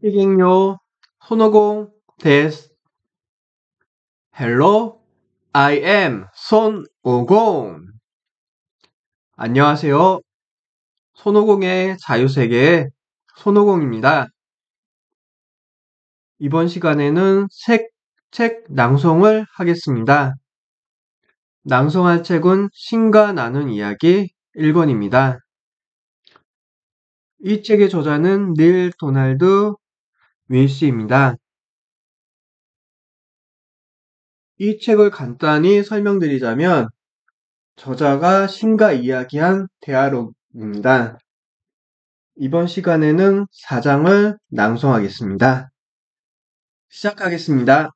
일갱요 손오공 데스. Hello, I am 손오공. 안녕하세요. 손오공의 자유세계 손오공입니다. 이번 시간에는 책 낭송을 하겠습니다. 낭송할 책은 신과 나눈 이야기 1권입니다. 이 책의 저자는 닐 도널드 윌스입니다. 이 책을 간단히 설명드리자면 저자가 신과 이야기한 대화록입니다. 이번 시간에는 4장을 낭송하겠습니다. 시작하겠습니다.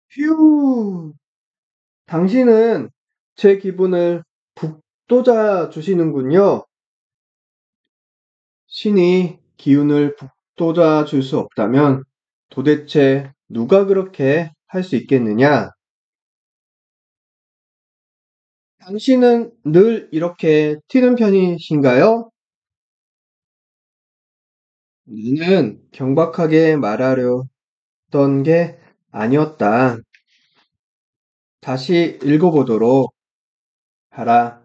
휴, 당신은 제 기분을 북돋아 주시는군요. 신이 기운을 북돋아 줄 수 없다면 도대체 누가 그렇게 할 수 있겠느냐? 당신은 늘 이렇게 튀는 편이신가요? 나는 경박하게 말하려던 게 아니었다. 다시 읽어보도록 하라.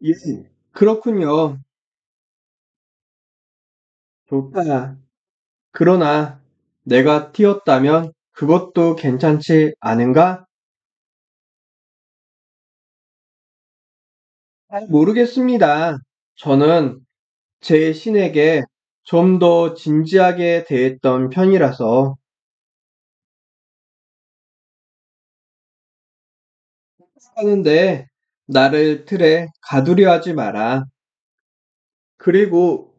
예, 그렇군요. 좋다. 그러나 내가 튀었다면 그것도 괜찮지 않은가? 잘 모르겠습니다. 저는 제 신에게 좀 더 진지하게 대했던 편이라서 하는데 나를 틀에 가두려 하지 마라. 그리고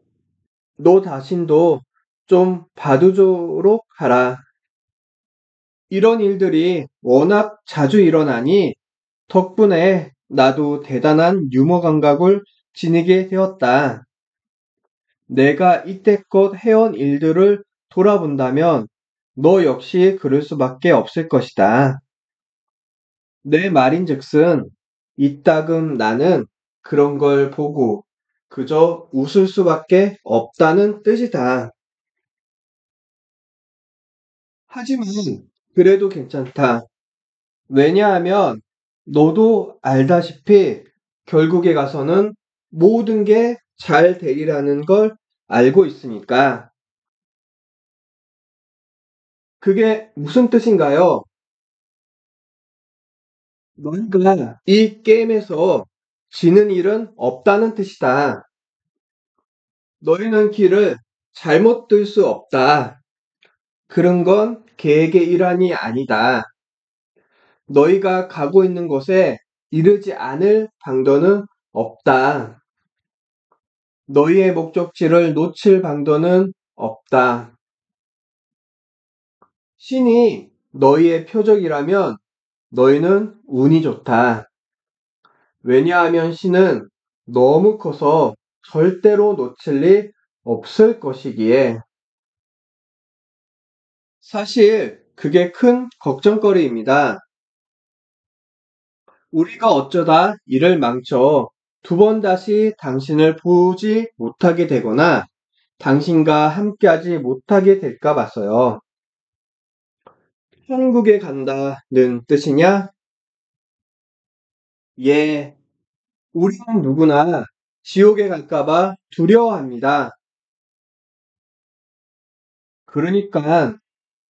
너 자신도 좀 봐두도록 하라. 이런 일들이 워낙 자주 일어나니 덕분에 나도 대단한 유머 감각을 지니게 되었다. 내가 이때껏 해온 일들을 돌아본다면 너 역시 그럴 수밖에 없을 것이다. 내 말인즉슨 이따금 나는 그런 걸 보고 그저 웃을 수밖에 없다는 뜻이다. 하지만 그래도 괜찮다. 왜냐하면 너도 알다시피 결국에 가서는 모든 게 잘 되리라는 걸 알고 있으니까. 그게 무슨 뜻인가요? 너희가 이 게임에서 지는 일은 없다는 뜻이다. 너희는 길을 잘못 들 수 없다. 그런 건 계획의 일환이 아니다. 너희가 가고 있는 곳에 이르지 않을 방도는 없다. 너희의 목적지를 놓칠 방도는 없다. 신이 너희의 표적이라면 너희는 운이 좋다. 왜냐하면 신은 너무 커서 절대로 놓칠 리 없을 것이기에. 사실 그게 큰 걱정거리입니다. 우리가 어쩌다 일을 망쳐 두 번 다시 당신을 보지 못하게 되거나 당신과 함께하지 못하게 될까 봐서요. 천국에 간다는 뜻이냐? 예, 우리는 누구나 지옥에 갈까 봐 두려워합니다. 그러니까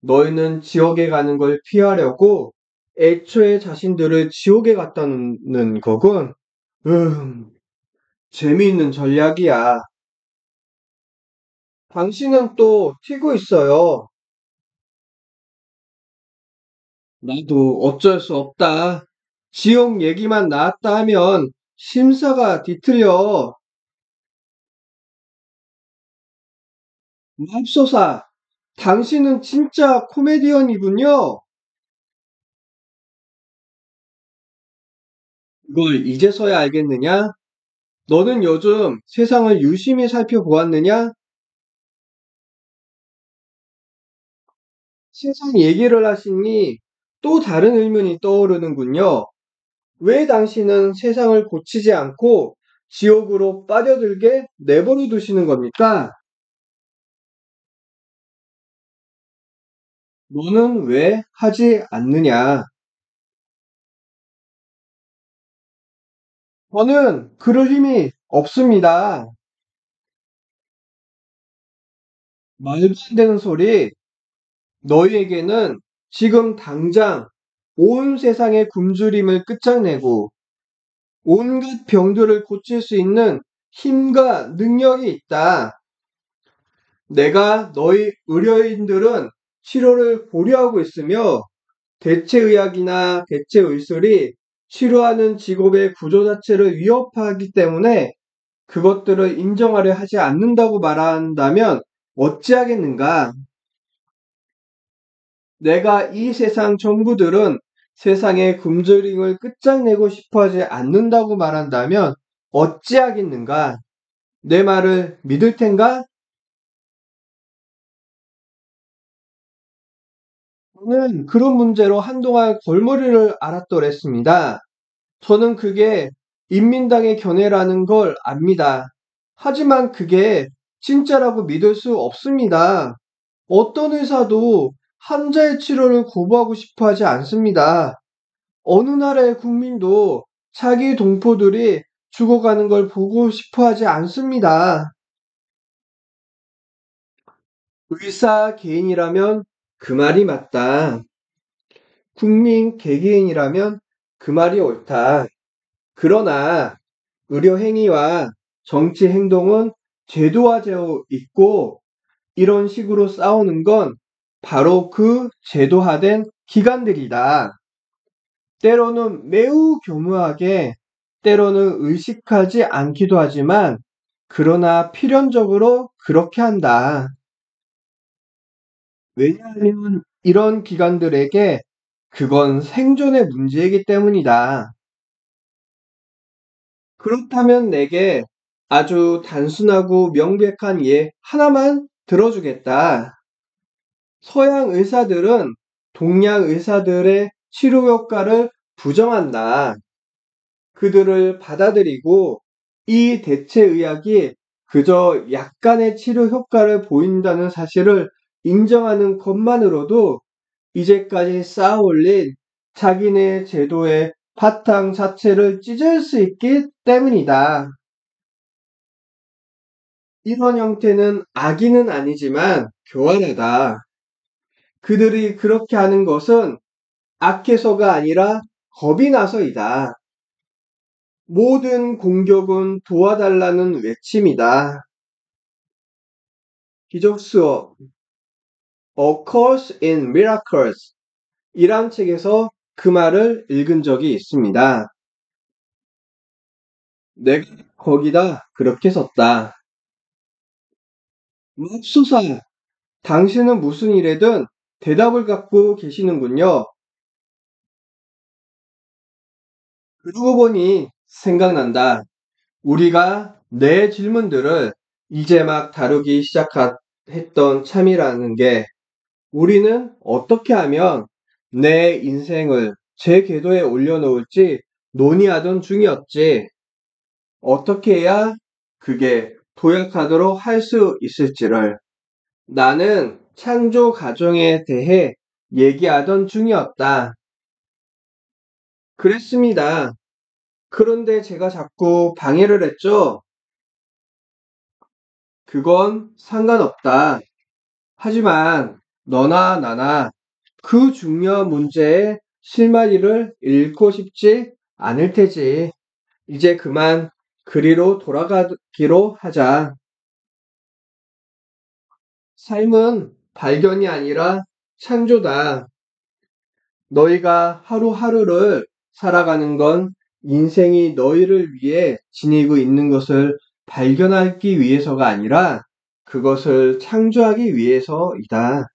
너희는 지옥에 가는 걸 피하려고 애초에 자신들을 지옥에 갖다 놓는 거군. 음, 재미있는 전략이야. 당신은 또 튀고 있어요. 나도 어쩔 수 없다. 지옥 얘기만 나왔다 하면 심사가 뒤틀려. 맙소사, 당신은 진짜 코미디언이군요. 이걸 이제서야 알겠느냐? 너는 요즘 세상을 유심히 살펴보았느냐? 세상 얘기를 하시니 또 다른 의문이 떠오르는군요. 왜 당신은 세상을 고치지 않고 지옥으로 빠져들게 내버려 두시는 겁니까? 너는 왜 하지 않느냐? 저는 그럴 힘이 없습니다. 말도 안 되는 소리. 너희에게는 지금 당장 온 세상의 굶주림을 끝장내고 온갖 병들을 고칠 수 있는 힘과 능력이 있다. 내가 너희 의료인들은 치료를 보류하고 있으며 대체의학이나 대체의술이 치료하는 직업의 구조 자체를 위협하기 때문에 그것들을 인정하려 하지 않는다고 말한다면 어찌하겠는가? 내가 이 세상 정부들은 세상의 굶주림을 끝장내고 싶어 하지 않는다고 말한다면 어찌하겠는가? 내 말을 믿을 텐가? 저는 그런 문제로 한동안 골머리를 앓았더랬습니다. 저는 그게 인민당의 견해라는 걸 압니다. 하지만 그게 진짜라고 믿을 수 없습니다. 어떤 의사도 환자의 치료를 거부하고 싶어 하지 않습니다. 어느 나라의 국민도 자기 동포들이 죽어가는 걸 보고 싶어 하지 않습니다. 의사 개인이라면 그 말이 맞다. 국민 개개인이라면 그 말이 옳다. 그러나 의료 행위와 정치 행동은 제도화되어 있고 이런 식으로 싸우는 건 바로 그 제도화된 기관들이다. 때로는 매우 교묘하게, 때로는 의식하지 않기도 하지만, 그러나 필연적으로 그렇게 한다. 왜냐하면 이런 기관들에게 그건 생존의 문제이기 때문이다. 그렇다면 내게 아주 단순하고 명백한 예 하나만 들어주겠다. 서양 의사들은 동양 의사들의 치료 효과를 부정한다. 그들을 받아들이고 이 대체의학이 그저 약간의 치료 효과를 보인다는 사실을 인정하는 것만으로도 이제까지 쌓아올린 자기네 제도의 바탕 자체를 찢을 수 있기 때문이다. 이런 형태는 악의는 아니지만 교활하다. 그들이 그렇게 하는 것은 악해서가 아니라 겁이 나서이다. 모든 공격은 도와달라는 외침이다. 기적 수업 A Course in Miracles 이란 책에서 그 말을 읽은 적이 있습니다. 내가 거기다 그렇게 썼다. 맙소사, 당신은 무슨 일에든 대답을 갖고 계시는군요. 그러고 보니 생각난다. 우리가 내 질문들을 이제 막 다루기 시작했던 참이라는 게 우리는 어떻게 하면 내 인생을 제 궤도에 올려놓을지 논의하던 중이었지. 어떻게 해야 그게 도약하도록 할 수 있을지를 나는 창조 과정에 대해 얘기하던 중이었다. 그랬습니다. 그런데 제가 자꾸 방해를 했죠. 그건 상관없다. 하지만 너나 나나 그 중요한 문제의 실마리를 잃고 싶지 않을 테지. 이제 그만 그리로 돌아가기로 하자. 삶은 발견이 아니라 창조다. 너희가 하루하루를 살아가는 건 인생이 너희를 위해 지니고 있는 것을 발견하기 위해서가 아니라 그것을 창조하기 위해서이다.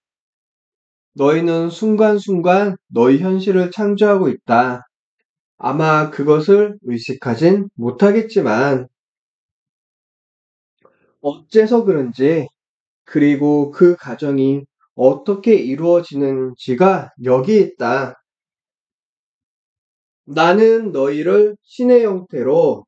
너희는 순간순간 너희 현실을 창조하고 있다. 아마 그것을 의식하진 못하겠지만 어째서 그런지 그리고 그 과정이 어떻게 이루어지는지가 여기 있다. 나는 너희를 신의 형태로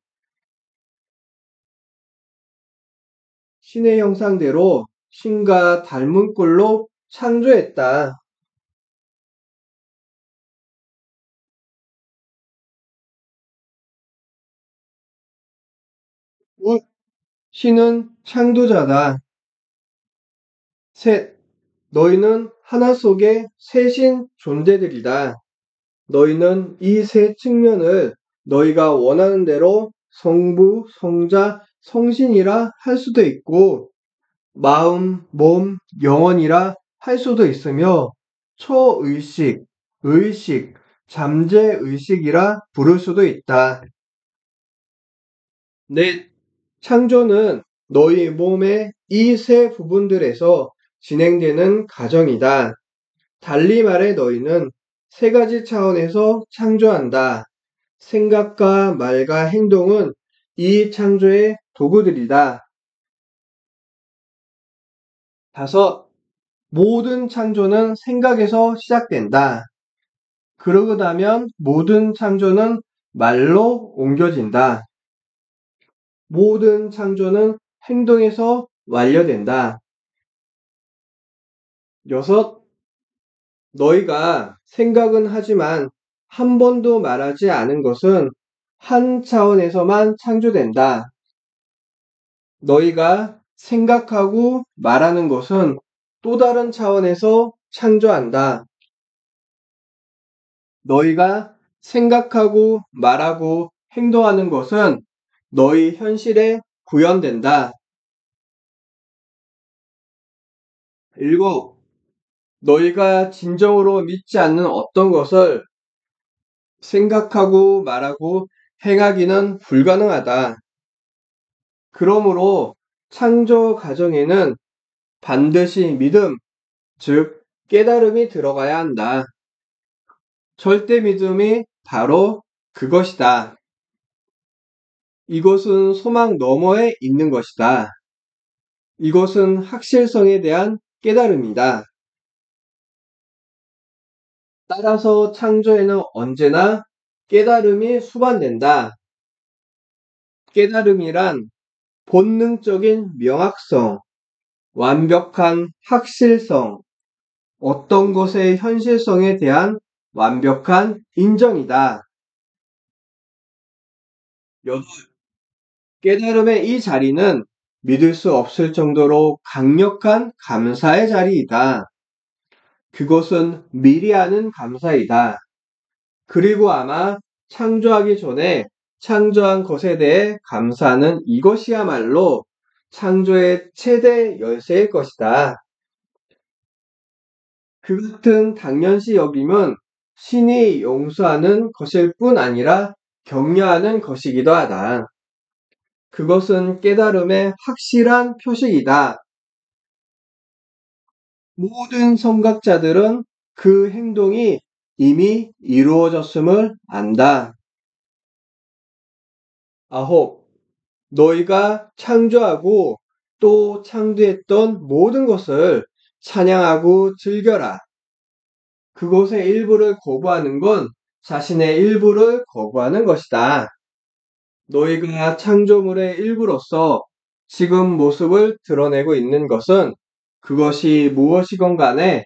신의 형상대로 신과 닮은 꼴로 창조했다. 우, 신은 창조자다. 셋, 너희는 하나 속의 셋인 존재들이다. 너희는 이 세 측면을 너희가 원하는 대로 성부, 성자, 성신이라 할 수도 있고, 마음, 몸, 영혼이라 할 수도 있으며, 초의식, 의식, 잠재의식이라 부를 수도 있다. 넷, 창조는 너희 몸의 이 세 부분들에서 진행되는 과정이다. 달리 말해 너희는 세 가지 차원에서 창조한다. 생각과 말과 행동은 이 창조의 도구들이다. 다섯, 모든 창조는 생각에서 시작된다. 그러고 나면 모든 창조는 말로 옮겨진다. 모든 창조는 행동에서 완료된다. 여섯, 너희가 생각은 하지만 한 번도 말하지 않은 것은 한 차원에서만 창조된다. 너희가 생각하고 말하는 것은 또 다른 차원에서 창조한다. 너희가 생각하고 말하고 행동하는 것은 너희 현실에 구현된다. 일곱, 너희가 진정으로 믿지 않는 어떤 것을 생각하고 말하고 행하기는 불가능하다. 그러므로 창조 과정에는 반드시 믿음, 즉 깨달음이 들어가야 한다. 절대 믿음이 바로 그것이다. 이것은 소망 너머에 있는 것이다. 이것은 확실성에 대한 깨달음이다. 따라서 창조에는 언제나 깨달음이 수반된다. 깨달음이란 본능적인 명확성, 완벽한 확실성, 어떤 것의 현실성에 대한 완벽한 인정이다. 여덟, 깨달음의 이 자리는 믿을 수 없을 정도로 강력한 감사의 자리이다. 그것은 미리 하는 감사이다. 그리고 아마 창조하기 전에 창조한 것에 대해 감사하는 이것이야말로 창조의 최대 열쇠일 것이다. 그 같은 당연시 여김은 신이 용서하는 것일 뿐 아니라 격려하는 것이기도 하다. 그것은 깨달음의 확실한 표식이다. 모든 선각자들은 그 행동이 이미 이루어졌음을 안다. 아홉, 너희가 창조하고 또 창조했던 모든 것을 찬양하고 즐겨라. 그것의 일부를 거부하는 건 자신의 일부를 거부하는 것이다. 너희가 창조물의 일부로서 지금 모습을 드러내고 있는 것은 그것이 무엇이건 간에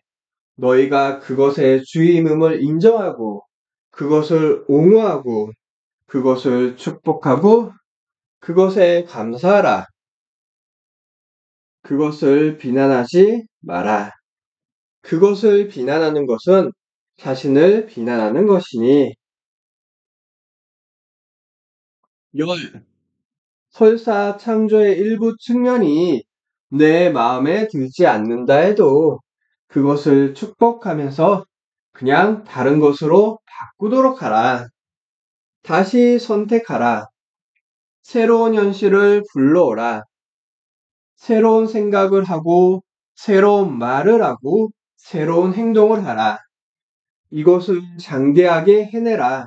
너희가 그것의 주임임을 인정하고 그것을 옹호하고 그것을 축복하고 그것에 감사하라. 그것을 비난하지 마라. 그것을 비난하는 것은 자신을 비난하는 것이니. 열. 설사 창조의 일부 측면이 내 마음에 들지 않는다 해도 그것을 축복하면서 그냥 다른 것으로 바꾸도록 하라. 다시 선택하라. 새로운 현실을 불러오라. 새로운 생각을 하고, 새로운 말을 하고, 새로운 행동을 하라. 이것을 장대하게 해내라.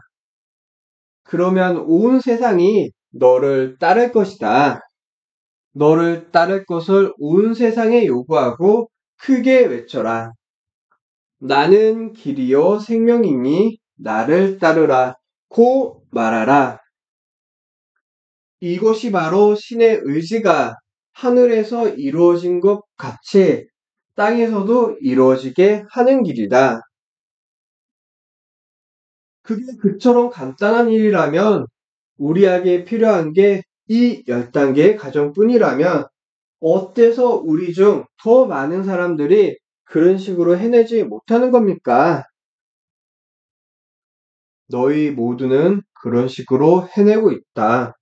그러면 온 세상이 너를 따를 것이다. 너를 따를 것을 온 세상에 요구하고 크게 외쳐라. 나는 길이요 생명이니 나를 따르라. 고 말하라. 이것이 바로 신의 의지가 하늘에서 이루어진 것 같이 땅에서도 이루어지게 하는 길이다. 그게 그처럼 간단한 일이라면 우리에게 필요한 게 이 10단계의 과정뿐이라면 어때서 우리 중 더 많은 사람들이 그런 식으로 해내지 못하는 겁니까? 너희 모두는 그런 식으로 해내고 있다.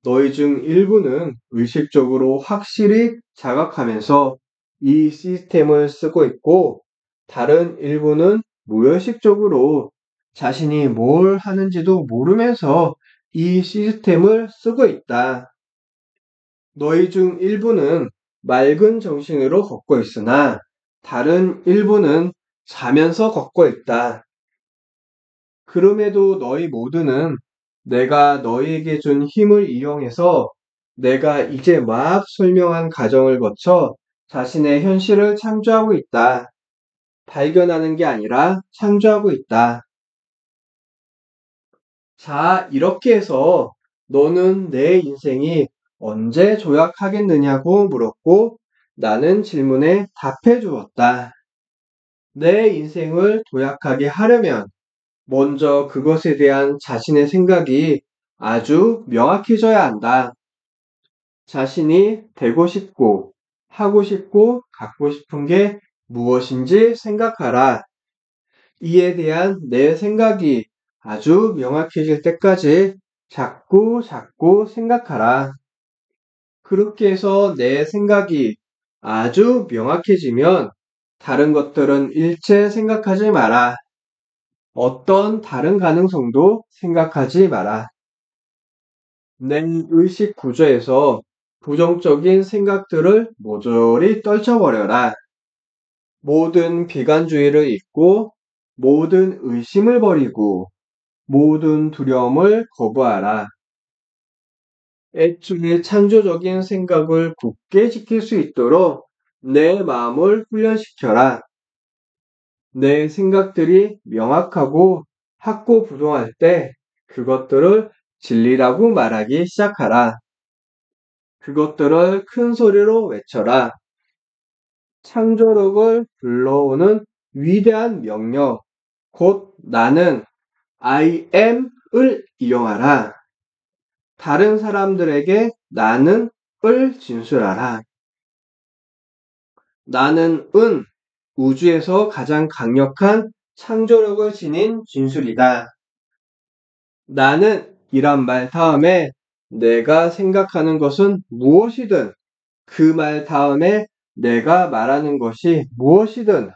너희 중 일부는 의식적으로 확실히 자각하면서 이 시스템을 쓰고 있고, 다른 일부는 무의식적으로 자신이 뭘 하는지도 모르면서 이 시스템을 쓰고 있다. 너희 중 일부는 맑은 정신으로 걷고 있으나 다른 일부는 자면서 걷고 있다. 그럼에도 너희 모두는 내가 너희에게 준 힘을 이용해서 내가 이제 막 설명한 과정을 거쳐 자신의 현실을 창조하고 있다. 발견하는 게 아니라 창조하고 있다. 자, 이렇게 해서 너는 내 인생이 언제 조약하겠느냐고 물었고 나는 질문에 답해 주었다. 내 인생을 도약하게 하려면 먼저 그것에 대한 자신의 생각이 아주 명확해져야 한다. 자신이 되고 싶고, 하고 싶고, 갖고 싶은 게 무엇인지 생각하라. 이에 대한 내 생각이 아주 명확해질 때까지 자꾸 자꾸 생각하라. 그렇게 해서 내 생각이 아주 명확해지면 다른 것들은 일체 생각하지 마라. 어떤 다른 가능성도 생각하지 마라. 내 의식 구조에서 부정적인 생각들을 모조리 떨쳐버려라. 모든 비관주의를 잊고 모든 의심을 버리고 모든 두려움을 거부하라. 애초에 창조적인 생각을 굳게 지킬 수 있도록 내 마음을 훈련시켜라. 내 생각들이 명확하고 확고부동할 때 그것들을 진리라고 말하기 시작하라. 그것들을 큰 소리로 외쳐라. 창조력을 불러오는 위대한 명령, 곧 나는 I am을 이용하라. 다른 사람들에게 나는 을 진술하라. 나는 은 우주에서 가장 강력한 창조력을 지닌 진술이다. 나는 이란 말 다음에 내가 생각하는 것은 무엇이든 그 말 다음에 내가 말하는 것이 무엇이든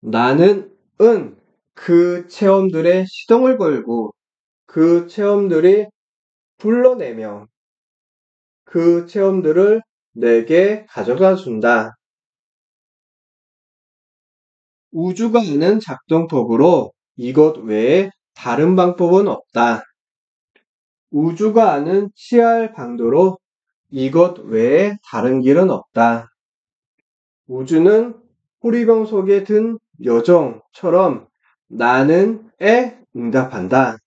나는 은 그 체험들의 시동을 걸고 그 체험들이 불러내며 그 체험들을 내게 가져가 준다. 우주가 아는 작동법으로 이것 외에 다른 방법은 없다. 우주가 아는 치알 방도로 이것 외에 다른 길은 없다. 우주는 호리병 속에 든 여정처럼 나는에 응답한다.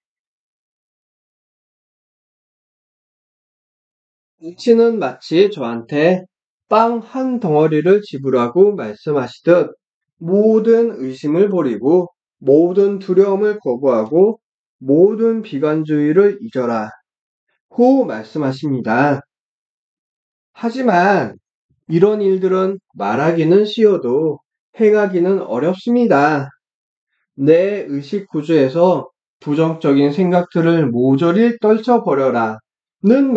당신은 마치 저한테 빵 한 덩어리를 지불하고 말씀하시듯 모든 의심을 버리고 모든 두려움을 거부하고 모든 비관주의를 잊어라. 고 말씀하십니다. 하지만 이런 일들은 말하기는 쉬워도 행하기는 어렵습니다. 내 의식 구조에서 부정적인 생각들을 모조리 떨쳐버려라. 는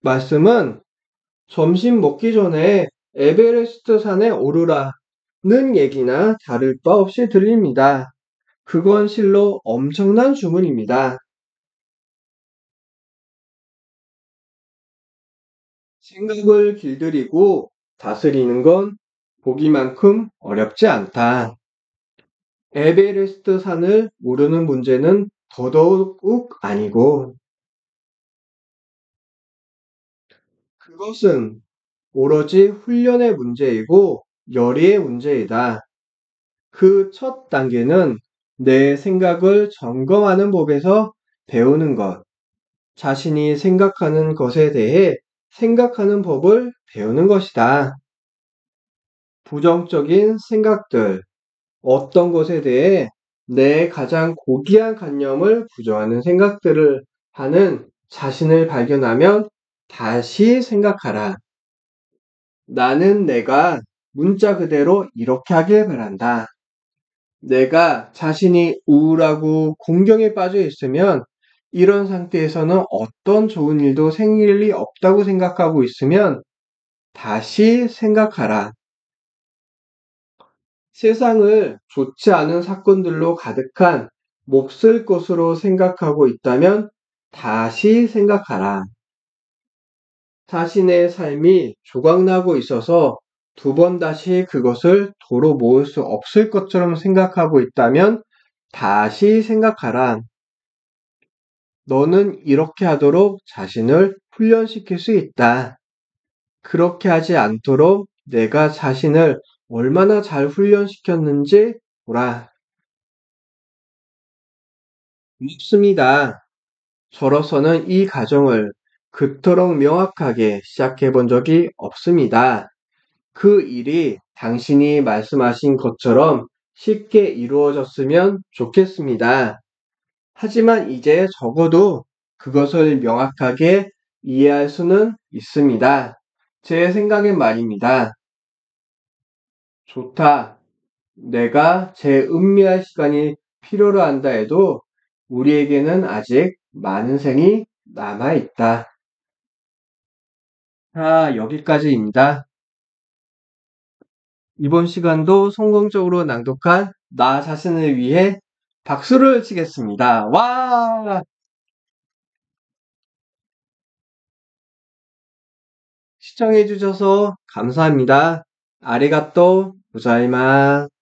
말씀은 점심 먹기 전에 에베레스트 산에 오르라. 는 얘기나 다를 바 없이 들립니다. 그건 실로 엄청난 주문입니다. 생각을 길들이고 다스리는 건 보기만큼 어렵지 않다. 에베레스트 산을 오르는 문제는 더더욱 아니고 그것은 오로지 훈련의 문제이고 열의의 문제이다. 그 첫 단계는 내 생각을 점검하는 법에서 배우는 것, 자신이 생각하는 것에 대해 생각하는 법을 배우는 것이다. 부정적인 생각들, 어떤 것에 대해 내 가장 고귀한 관념을 부정하는 생각들을 하는 자신을 발견하면 다시 생각하라. 나는 내가 문자 그대로 이렇게 하길 바란다. 내가 자신이 우울하고 공경에 빠져 있으면 이런 상태에서는 어떤 좋은 일도 생길 리 없다고 생각하고 있으면 다시 생각하라. 세상을 좋지 않은 사건들로 가득한 몹쓸 것으로 생각하고 있다면 다시 생각하라. 자신의 삶이 조각나고 있어서 두 번 다시 그것을 도로 모을 수 없을 것처럼 생각하고 있다면 다시 생각하라. 너는 이렇게 하도록 자신을 훈련시킬 수 있다. 그렇게 하지 않도록 내가 자신을 얼마나 잘 훈련시켰는지 보라. 묻습니다. 저로서는 이 과정을 그토록 명확하게 시작해 본 적이 없습니다. 그 일이 당신이 말씀하신 것처럼 쉽게 이루어졌으면 좋겠습니다. 하지만 이제 적어도 그것을 명확하게 이해할 수는 있습니다. 제 생각엔 말입니다. 좋다. 내가 재음미할 시간이 필요로 한다 해도 우리에게는 아직 많은 생이 남아 있다. 자, 여기까지입니다. 이번 시간도 성공적으로 낭독한 나 자신을 위해 박수를 치겠습니다. 와! 시청해주셔서 감사합니다. 아리가또 고자이마스.